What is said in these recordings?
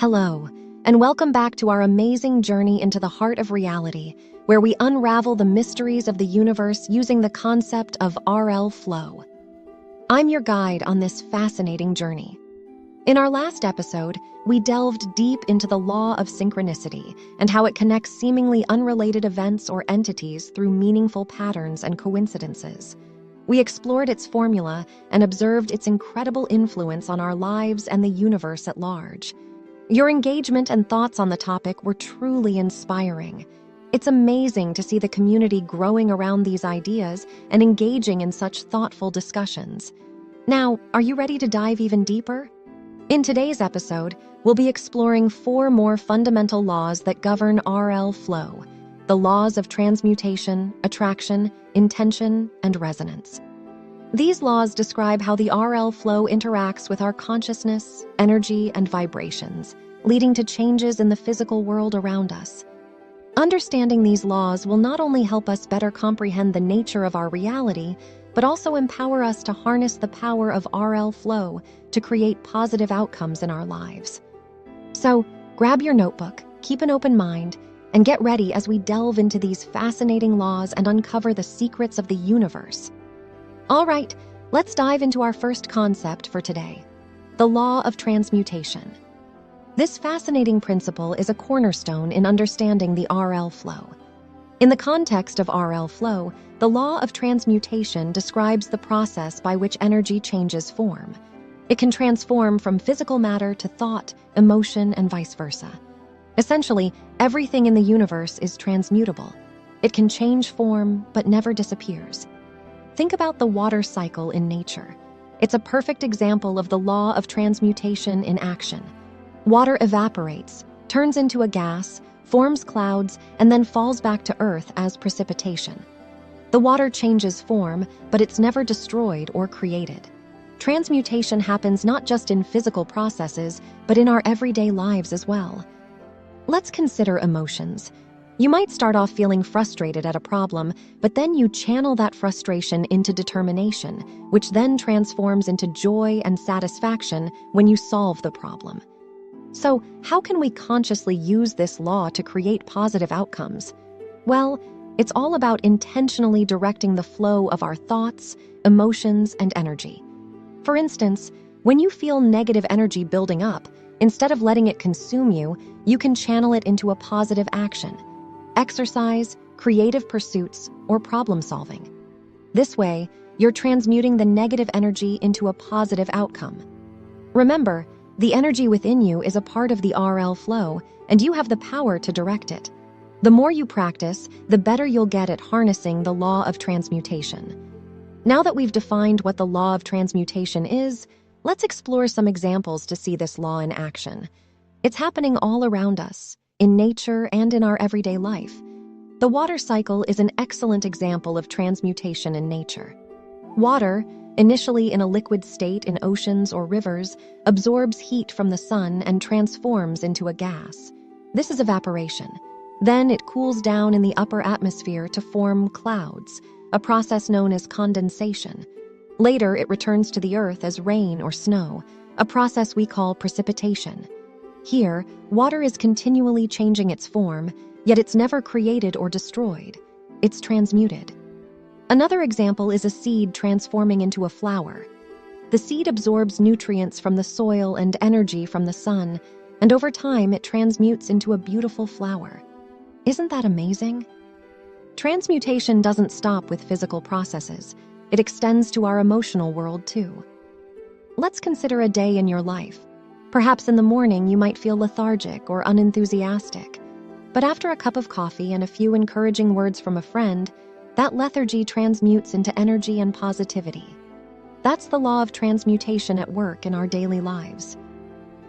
Hello, and welcome back to our amazing journey into the heart of reality, where we unravel the mysteries of the universe using the concept of RL flow. I'm your guide on this fascinating journey. In our last episode, we delved deep into the law of synchronicity and how it connects seemingly unrelated events or entities through meaningful patterns and coincidences. We explored its formula and observed its incredible influence on our lives and the universe at large. Your engagement and thoughts on the topic were truly inspiring. It's amazing to see the community growing around these ideas and engaging in such thoughtful discussions. Now, are you ready to dive even deeper? In today's episode, we'll be exploring 4 more fundamental laws that govern RL flow: the laws of transmutation, attraction, intention, and resonance. These laws describe how the RL flow interacts with our consciousness, energy, and vibrations, leading to changes in the physical world around us. Understanding these laws will not only help us better comprehend the nature of our reality, but also empower us to harness the power of RL flow to create positive outcomes in our lives. So, grab your notebook, keep an open mind, and get ready as we delve into these fascinating laws and uncover the secrets of the universe. All right, let's dive into our first concept for today: the law of transmutation. This fascinating principle is a cornerstone in understanding the RL flow. In the context of RL flow, the law of transmutation describes the process by which energy changes form. It can transform from physical matter to thought, emotion, and vice versa. Essentially, everything in the universe is transmutable. It can change form, but never disappears. Think about the water cycle in nature. It's a perfect example of the law of transmutation in action. Water evaporates, turns into a gas, forms clouds, and then falls back to Earth as precipitation. The water changes form, but it's never destroyed or created. Transmutation happens not just in physical processes, but in our everyday lives as well. Let's consider emotions. You might start off feeling frustrated at a problem, but then you channel that frustration into determination, which then transforms into joy and satisfaction when you solve the problem. So, how can we consciously use this law to create positive outcomes? Well, it's all about intentionally directing the flow of our thoughts, emotions, and energy. For instance, when you feel negative energy building up, instead of letting it consume you, you can channel it into a positive action: exercise, creative pursuits, or problem solving. This way, you're transmuting the negative energy into a positive outcome. Remember, the energy within you is a part of the RL flow, and you have the power to direct it. The more you practice, the better you'll get at harnessing the law of transmutation. Now that we've defined what the law of transmutation is, let's explore some examples to see this law in action. It's happening all around us, in nature and in our everyday life. The water cycle is an excellent example of transmutation in nature. Water, initially in a liquid state in oceans or rivers, absorbs heat from the sun and transforms into a gas. This is evaporation. Then it cools down in the upper atmosphere to form clouds, a process known as condensation. Later, it returns to the earth as rain or snow, a process we call precipitation. Here, water is continually changing its form, yet it's never created or destroyed. It's transmuted. Another example is a seed transforming into a flower. The seed absorbs nutrients from the soil and energy from the sun, and over time it transmutes into a beautiful flower. Isn't that amazing? Transmutation doesn't stop with physical processes. It extends to our emotional world too. Let's consider a day in your life. Perhaps in the morning you might feel lethargic or unenthusiastic. But after a cup of coffee and a few encouraging words from a friend, that lethargy transmutes into energy and positivity. That's the law of transmutation at work in our daily lives.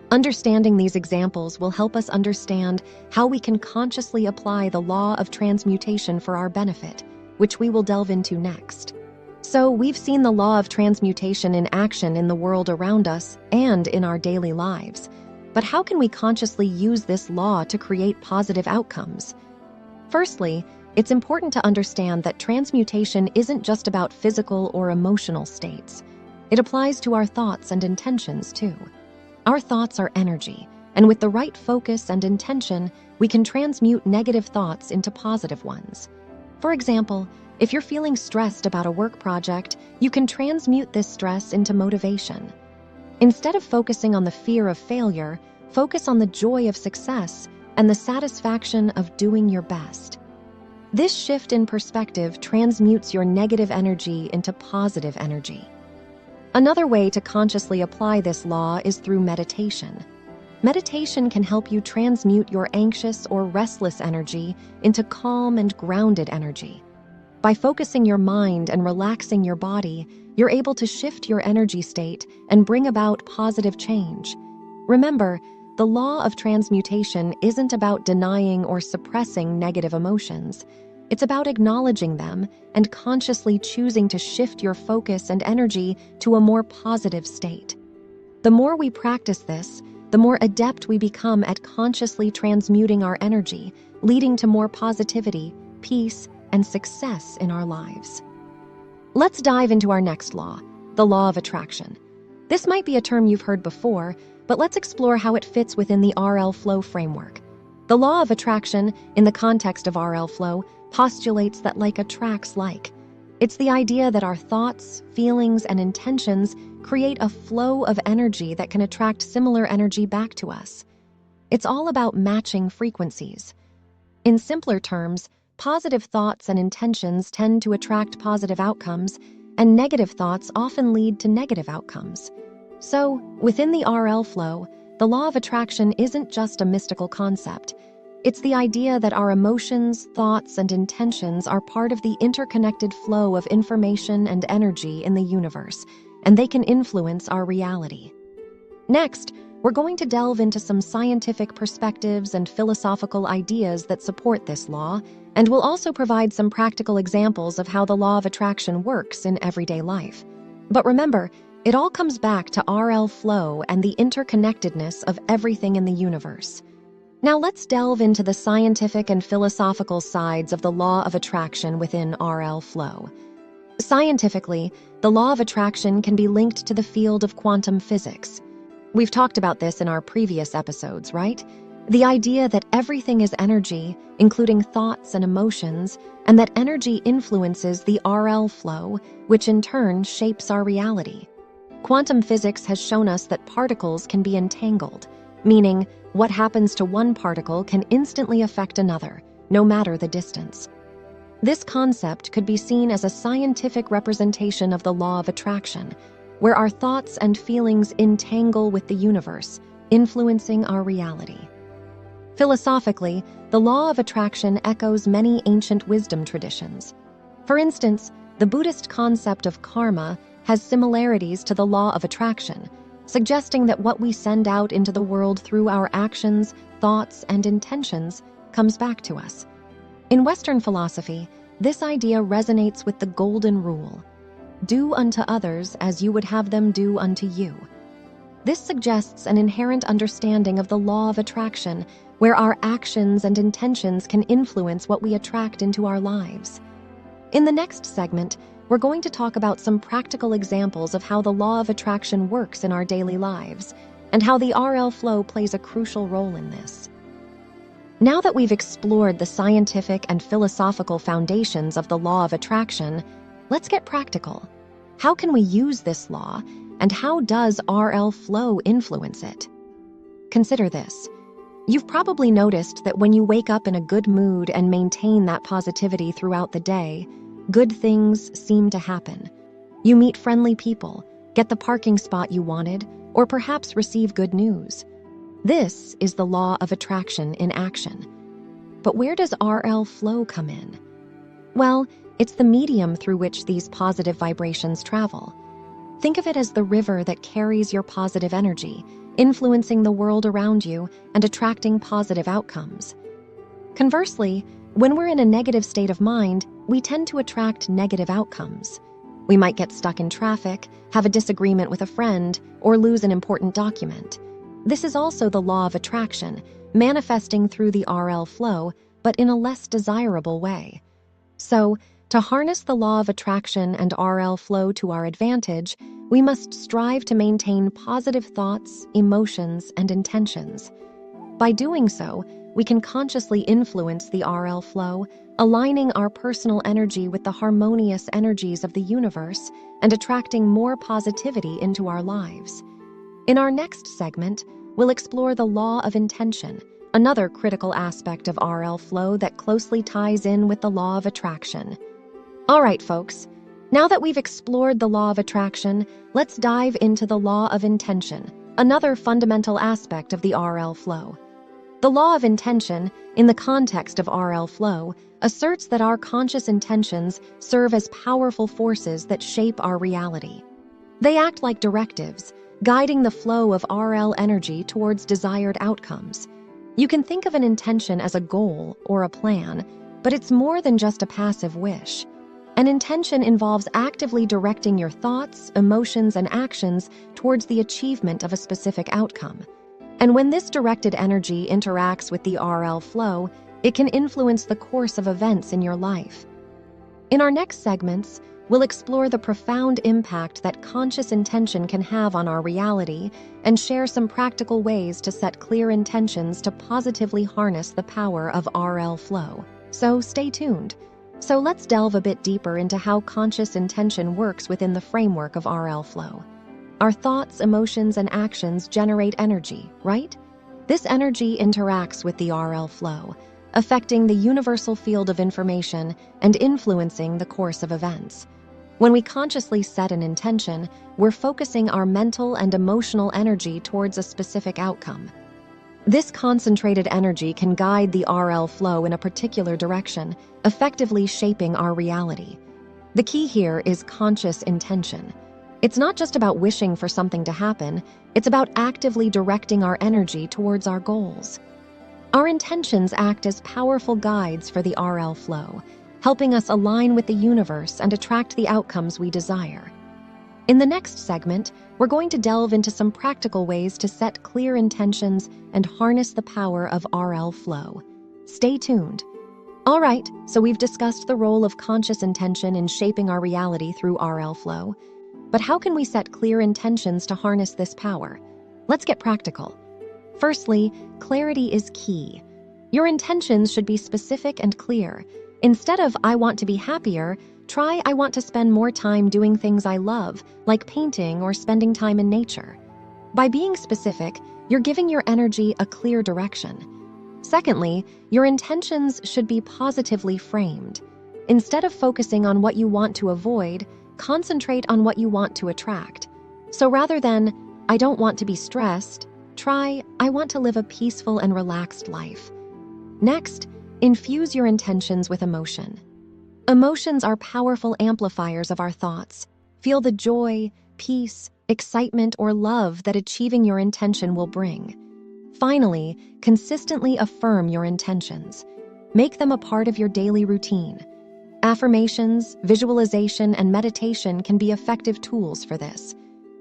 Understanding these examples will help us understand how we can consciously apply the law of transmutation for our benefit, which we will delve into next. So, we've seen the law of transmutation in action in the world around us and in our daily lives. But how can we consciously use this law to create positive outcomes? Firstly, it's important to understand that transmutation isn't just about physical or emotional states. It applies to our thoughts and intentions too. Our thoughts are energy, and with the right focus and intention, we can transmute negative thoughts into positive ones. For example, if you're feeling stressed about a work project, you can transmute this stress into motivation. Instead of focusing on the fear of failure, focus on the joy of success and the satisfaction of doing your best. This shift in perspective transmutes your negative energy into positive energy. Another way to consciously apply this law is through meditation. Meditation can help you transmute your anxious or restless energy into calm and grounded energy. By focusing your mind and relaxing your body, you're able to shift your energy state and bring about positive change. Remember, the law of transmutation isn't about denying or suppressing negative emotions. It's about acknowledging them and consciously choosing to shift your focus and energy to a more positive state. The more we practice this, the more adept we become at consciously transmuting our energy, leading to more positivity, peace, and success in our lives. Let's dive into our next law, the law of attraction. This might be a term you've heard before, but let's explore how it fits within the RL flow framework. The law of attraction, in the context of RL flow, postulates that like attracts like. It's the idea that our thoughts, feelings, and intentions create a flow of energy that can attract similar energy back to us. It's all about matching frequencies. In simpler terms, positive thoughts and intentions tend to attract positive outcomes, and negative thoughts often lead to negative outcomes. So, within the RL flow, the law of attraction isn't just a mystical concept. It's the idea that our emotions, thoughts, and intentions are part of the interconnected flow of information and energy in the universe, and they can influence our reality. Next, we're going to delve into some scientific perspectives and philosophical ideas that support this law, and we'll also provide some practical examples of how the law of attraction works in everyday life. But remember, it all comes back to RL flow and the interconnectedness of everything in the universe. Now let's delve into the scientific and philosophical sides of the law of attraction within RL flow. Scientifically, the law of attraction can be linked to the field of quantum physics. We've talked about this in our previous episodes, right? The idea that everything is energy, including thoughts and emotions, and that energy influences the RL flow, which in turn shapes our reality. Quantum physics has shown us that particles can be entangled, meaning what happens to one particle can instantly affect another, no matter the distance. This concept could be seen as a scientific representation of the law of attraction, where our thoughts and feelings entangle with the universe, influencing our reality. Philosophically, the law of attraction echoes many ancient wisdom traditions. For instance, the Buddhist concept of karma has similarities to the law of attraction, suggesting that what we send out into the world through our actions, thoughts, and intentions comes back to us. In Western philosophy, this idea resonates with the golden rule: do unto others as you would have them do unto you. This suggests an inherent understanding of the law of attraction, where our actions and intentions can influence what we attract into our lives. In the next segment, we're going to talk about some practical examples of how the law of attraction works in our daily lives, and how the RL flow plays a crucial role in this. Now that we've explored the scientific and philosophical foundations of the law of attraction, let's get practical. How can we use this law, and how does RL flow influence it? Consider this. You've probably noticed that when you wake up in a good mood and maintain that positivity throughout the day, good things seem to happen. You meet friendly people, get the parking spot you wanted, or perhaps receive good news. This is the law of attraction in action. But where does RL flow come in? Well, it's the medium through which these positive vibrations travel. Think of it as the river that carries your positive energy, influencing the world around you and attracting positive outcomes. Conversely, when we're in a negative state of mind, we tend to attract negative outcomes. We might get stuck in traffic, have a disagreement with a friend, or lose an important document. This is also the law of attraction, manifesting through the RL flow, but in a less desirable way. So, To harness the law of attraction and RL flow to our advantage, we must strive to maintain positive thoughts, emotions, and intentions. By doing so, we can consciously influence the RL flow, aligning our personal energy with the harmonious energies of the universe and attracting more positivity into our lives. In our next segment, we'll explore the law of intention, another critical aspect of RL flow that closely ties in with the law of attraction. All right, folks, now that we've explored the law of attraction, let's dive into the law of intention, another fundamental aspect of the RL flow. The law of intention, in the context of RL flow, asserts that our conscious intentions serve as powerful forces that shape our reality. They act like directives, guiding the flow of RL energy towards desired outcomes. You can think of an intention as a goal or a plan, but it's more than just a passive wish. An intention involves actively directing your thoughts, emotions, and actions towards the achievement of a specific outcome. And when this directed energy interacts with the RL flow, it can influence the course of events in your life. In our next segments, we'll explore the profound impact that conscious intention can have on our reality and share some practical ways to set clear intentions to positively harness the power of RL flow. So stay tuned. So let's delve a bit deeper into how conscious intention works within the framework of RL flow. Our thoughts, emotions, and actions generate energy, right? This energy interacts with the RL flow, affecting the universal field of information and influencing the course of events. When we consciously set an intention, we're focusing our mental and emotional energy towards a specific outcome. This concentrated energy can guide the RL flow in a particular direction, effectively shaping our reality. The key here is conscious intention. It's not just about wishing for something to happen, it's about actively directing our energy towards our goals. Our intentions act as powerful guides for the RL flow, helping us align with the universe and attract the outcomes we desire. In the next segment, we're going to delve into some practical ways to set clear intentions and harness the power of RL flow. Stay tuned. All right, so we've discussed the role of conscious intention in shaping our reality through RL flow. But how can we set clear intentions to harness this power? Let's get practical. Firstly, clarity is key. Your intentions should be specific and clear. Instead of "I want to be happier," try "I want to spend more time doing things I love, like painting or spending time in nature." By being specific, you're giving your energy a clear direction. Secondly, your intentions should be positively framed. Instead of focusing on what you want to avoid, concentrate on what you want to attract. So rather than "I don't want to be stressed," try "I want to live a peaceful and relaxed life." Next, infuse your intentions with emotion. Emotions are powerful amplifiers of our thoughts. Feel the joy, peace, excitement, or love that achieving your intention will bring. Finally, consistently affirm your intentions. Make them a part of your daily routine. Affirmations, visualization, and meditation can be effective tools for this.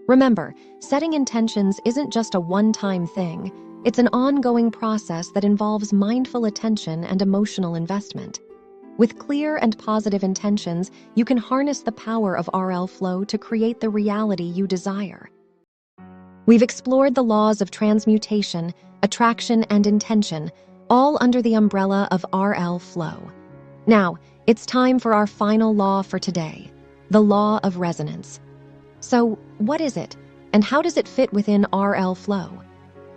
Remember, setting intentions isn't just a one-time thing. It's an ongoing process that involves mindful attention and emotional investment. With clear and positive intentions, you can harness the power of RL flow to create the reality you desire. We've explored the laws of transmutation, attraction, and intention, all under the umbrella of RL flow. Now, it's time for our final law for today, the law of resonance. So, what is it, and how does it fit within RL flow?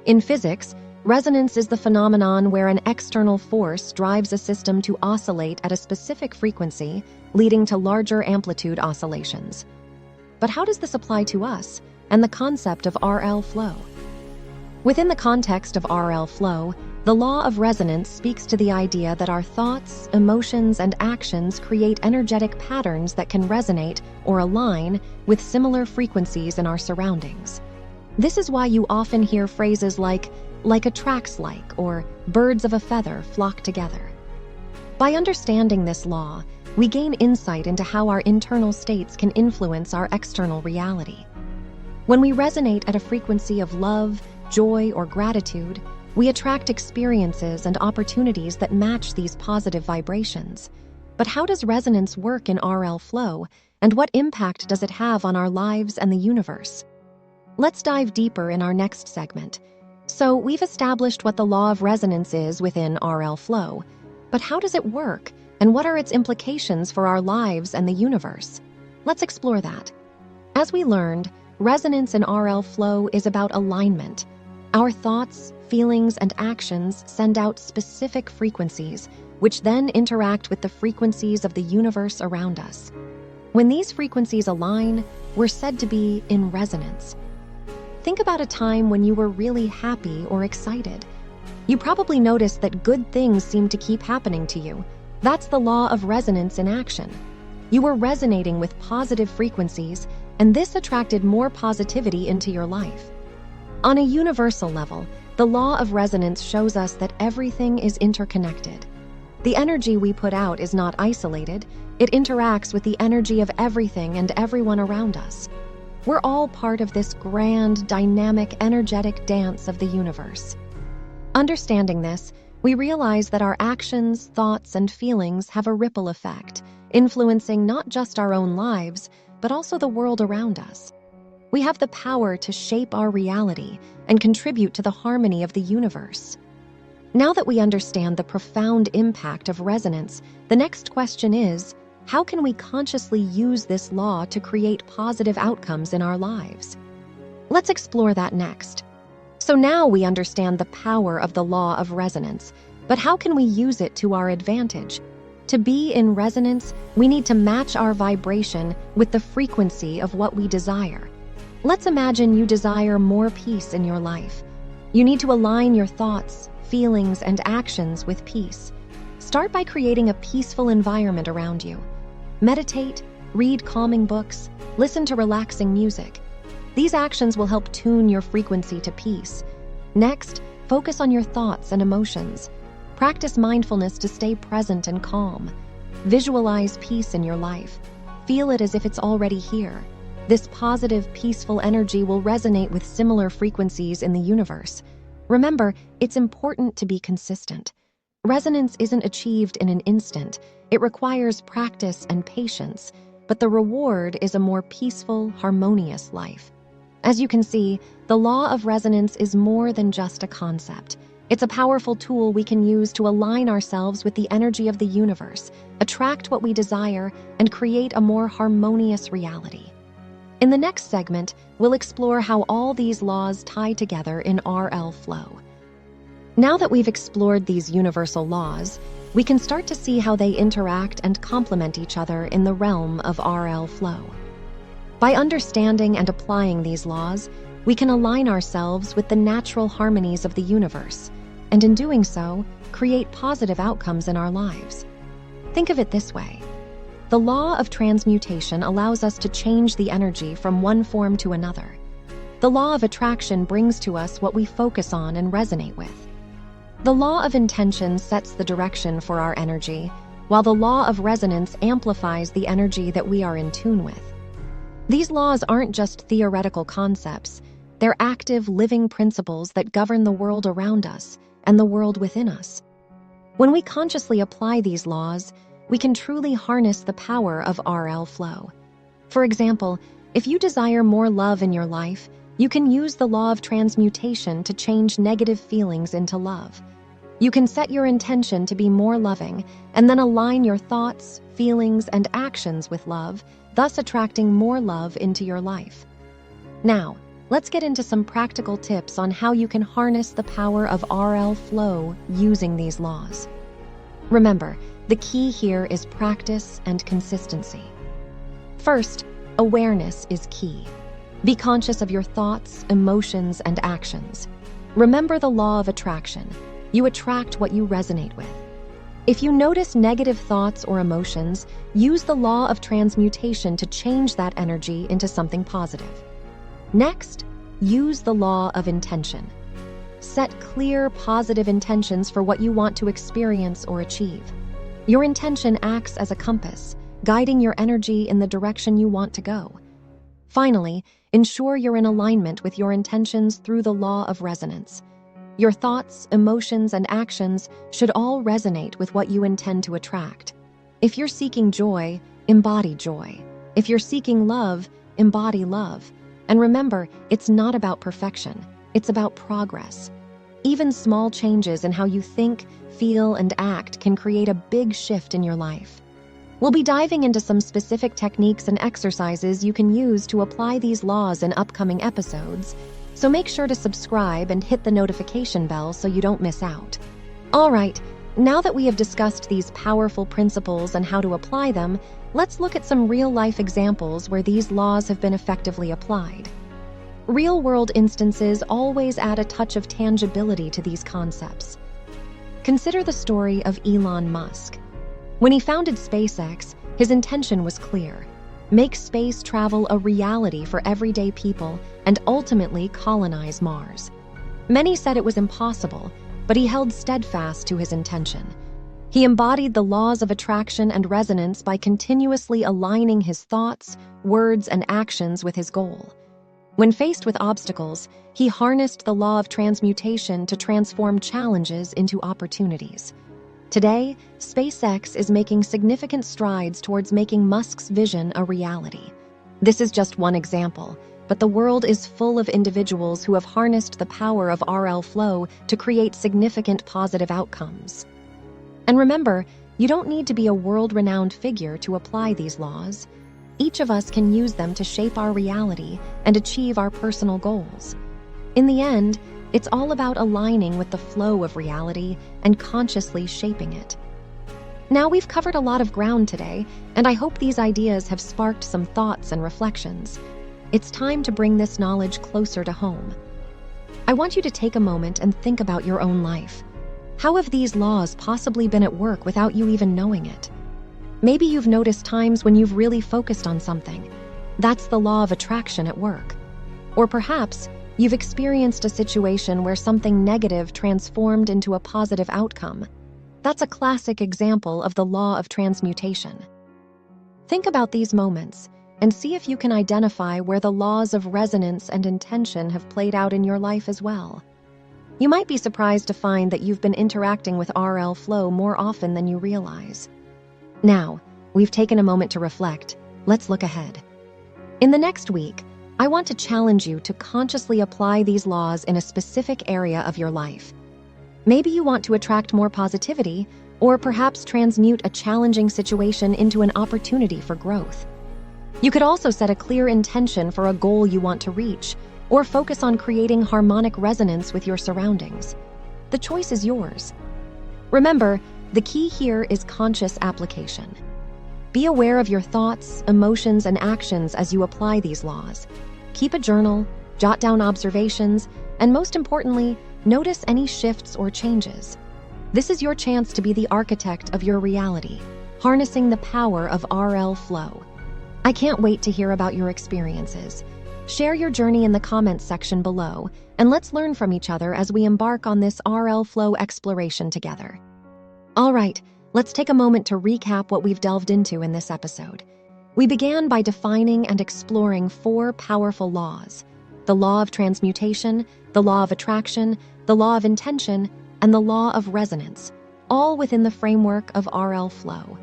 In physics, resonance is the phenomenon where an external force drives a system to oscillate at a specific frequency, leading to larger amplitude oscillations. But how does this apply to us and the concept of RL flow? Within the context of RL flow, the law of resonance speaks to the idea that our thoughts, emotions, and actions create energetic patterns that can resonate or align with similar frequencies in our surroundings. This is why you often hear phrases like attracts like, or birds of a feather flock together. By understanding this law, we gain insight into how our internal states can influence our external reality. When we resonate at a frequency of love, joy, or gratitude, we attract experiences and opportunities that match these positive vibrations. But how does resonance work in RL flow, and what impact does it have on our lives and the universe? Let's dive deeper in our next segment. So, we've established what the law of resonance is within RL flow, but how does it work, and what are its implications for our lives and the universe? Let's explore that. As we learned, resonance in RL flow is about alignment. Our thoughts, feelings, and actions send out specific frequencies, which then interact with the frequencies of the universe around us. When these frequencies align, we're said to be in resonance. Think about a time when you were really happy or excited. You probably noticed that good things seem to keep happening to you. That's the law of resonance in action. You were resonating with positive frequencies, and this attracted more positivity into your life. On a universal level, the law of resonance shows us that everything is interconnected. The energy we put out is not isolated, it interacts with the energy of everything and everyone around us. We're all part of this grand, dynamic, energetic dance of the universe. Understanding this, we realize that our actions, thoughts, and feelings have a ripple effect, influencing not just our own lives, but also the world around us. We have the power to shape our reality and contribute to the harmony of the universe. Now that we understand the profound impact of resonance, the next question is, how can we consciously use this law to create positive outcomes in our lives? Let's explore that next. So now we understand the power of the law of resonance, but how can we use it to our advantage? To be in resonance, we need to match our vibration with the frequency of what we desire. Let's imagine you desire more peace in your life. You need to align your thoughts, feelings, and actions with peace. Start by creating a peaceful environment around you. Meditate, read calming books, listen to relaxing music. These actions will help tune your frequency to peace. Next, focus on your thoughts and emotions. Practice mindfulness to stay present and calm. Visualize peace in your life. Feel it as if it's already here. This positive, peaceful energy will resonate with similar frequencies in the universe. Remember, it's important to be consistent. Resonance isn't achieved in an instant. It requires practice and patience, but the reward is a more peaceful, harmonious life. As you can see, the law of resonance is more than just a concept. It's a powerful tool we can use to align ourselves with the energy of the universe, attract what we desire, and create a more harmonious reality. In the next segment, we'll explore how all these laws tie together in RL flow. Now that we've explored these universal laws, we can start to see how they interact and complement each other in the realm of RL flow. By understanding and applying these laws, we can align ourselves with the natural harmonies of the universe, and in doing so, create positive outcomes in our lives. Think of it this way. The law of transmutation allows us to change the energy from one form to another. The law of attraction brings to us what we focus on and resonate with. The law of intention sets the direction for our energy, while the law of resonance amplifies the energy that we are in tune with. These laws aren't just theoretical concepts, they're active, living principles that govern the world around us and the world within us. When we consciously apply these laws, we can truly harness the power of RL flow. For example, if you desire more love in your life, you can use the law of transmutation to change negative feelings into love. You can set your intention to be more loving and then align your thoughts, feelings, and actions with love, thus attracting more love into your life. Now, let's get into some practical tips on how you can harness the power of RL flow using these laws. Remember, the key here is practice and consistency. First, awareness is key. Be conscious of your thoughts, emotions, and actions. Remember the law of attraction. You attract what you resonate with. If you notice negative thoughts or emotions, use the law of transmutation to change that energy into something positive. Next, use the law of intention. Set clear, positive intentions for what you want to experience or achieve. Your intention acts as a compass, guiding your energy in the direction you want to go. Finally, ensure you're in alignment with your intentions through the law of resonance. Your thoughts, emotions, and actions should all resonate with what you intend to attract. If you're seeking joy, embody joy. If you're seeking love, embody love. And remember, it's not about perfection, it's about progress. Even small changes in how you think, feel, and act can create a big shift in your life. We'll be diving into some specific techniques and exercises you can use to apply these laws in upcoming episodes, so make sure to subscribe and hit the notification bell so you don't miss out. All right, now that we have discussed these powerful principles and how to apply them, let's look at some real-life examples where these laws have been effectively applied. Real-world instances always add a touch of tangibility to these concepts. Consider the story of Elon Musk. When he founded SpaceX, his intention was clear: make space travel a reality for everyday people and ultimately colonize Mars. Many said it was impossible, but he held steadfast to his intention. He embodied the laws of attraction and resonance by continuously aligning his thoughts, words, and actions with his goal. When faced with obstacles, he harnessed the law of transmutation to transform challenges into opportunities. Today, SpaceX is making significant strides towards making Musk's vision a reality. This is just one example, but the world is full of individuals who have harnessed the power of RL flow to create significant positive outcomes. And remember, you don't need to be a world-renowned figure to apply these laws. Each of us can use them to shape our reality and achieve our personal goals. In the end, it's all about aligning with the flow of reality and consciously shaping it. Now, we've covered a lot of ground today, and I hope these ideas have sparked some thoughts and reflections. It's time to bring this knowledge closer to home. I want you to take a moment and think about your own life. How have these laws possibly been at work without you even knowing it? Maybe you've noticed times when you've really focused on something. That's the law of attraction at work. Or perhaps you've experienced a situation where something negative transformed into a positive outcome. That's a classic example of the law of transmutation. Think about these moments and see if you can identify where the laws of resonance and intention have played out in your life as well. You might be surprised to find that you've been interacting with RL flow more often than you realize. Now, we've taken a moment to reflect. Let's look ahead. In the next week, I want to challenge you to consciously apply these laws in a specific area of your life. Maybe you want to attract more positivity, or perhaps transmute a challenging situation into an opportunity for growth. You could also set a clear intention for a goal you want to reach, or focus on creating harmonic resonance with your surroundings. The choice is yours. Remember, the key here is conscious application. Be aware of your thoughts, emotions, and actions as you apply these laws. Keep a journal, jot down observations, and most importantly, notice any shifts or changes. This is your chance to be the architect of your reality, harnessing the power of RL flow. I can't wait to hear about your experiences. Share your journey in the comments section below, and let's learn from each other as we embark on this RL flow exploration together. All right, let's take a moment to recap what we've delved into in this episode. We began by defining and exploring 4 powerful laws: the law of transmutation, the law of attraction, the law of intention, and the law of resonance, all within the framework of RL flow.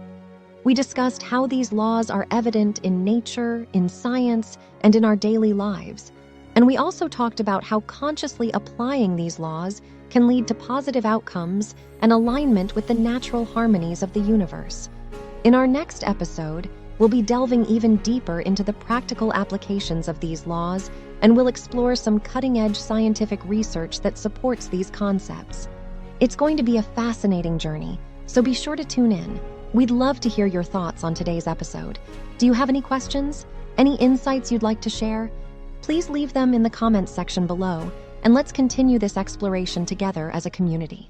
We discussed how these laws are evident in nature, in science, and in our daily lives. And we also talked about how consciously applying these laws can lead to positive outcomes and alignment with the natural harmonies of the universe. In our next episode, we'll be delving even deeper into the practical applications of these laws, and we'll explore some cutting-edge scientific research that supports these concepts. It's going to be a fascinating journey, so be sure to tune in. We'd love to hear your thoughts on today's episode. Do you have any questions? Any insights you'd like to share? Please leave them in the comments section below, and let's continue this exploration together as a community.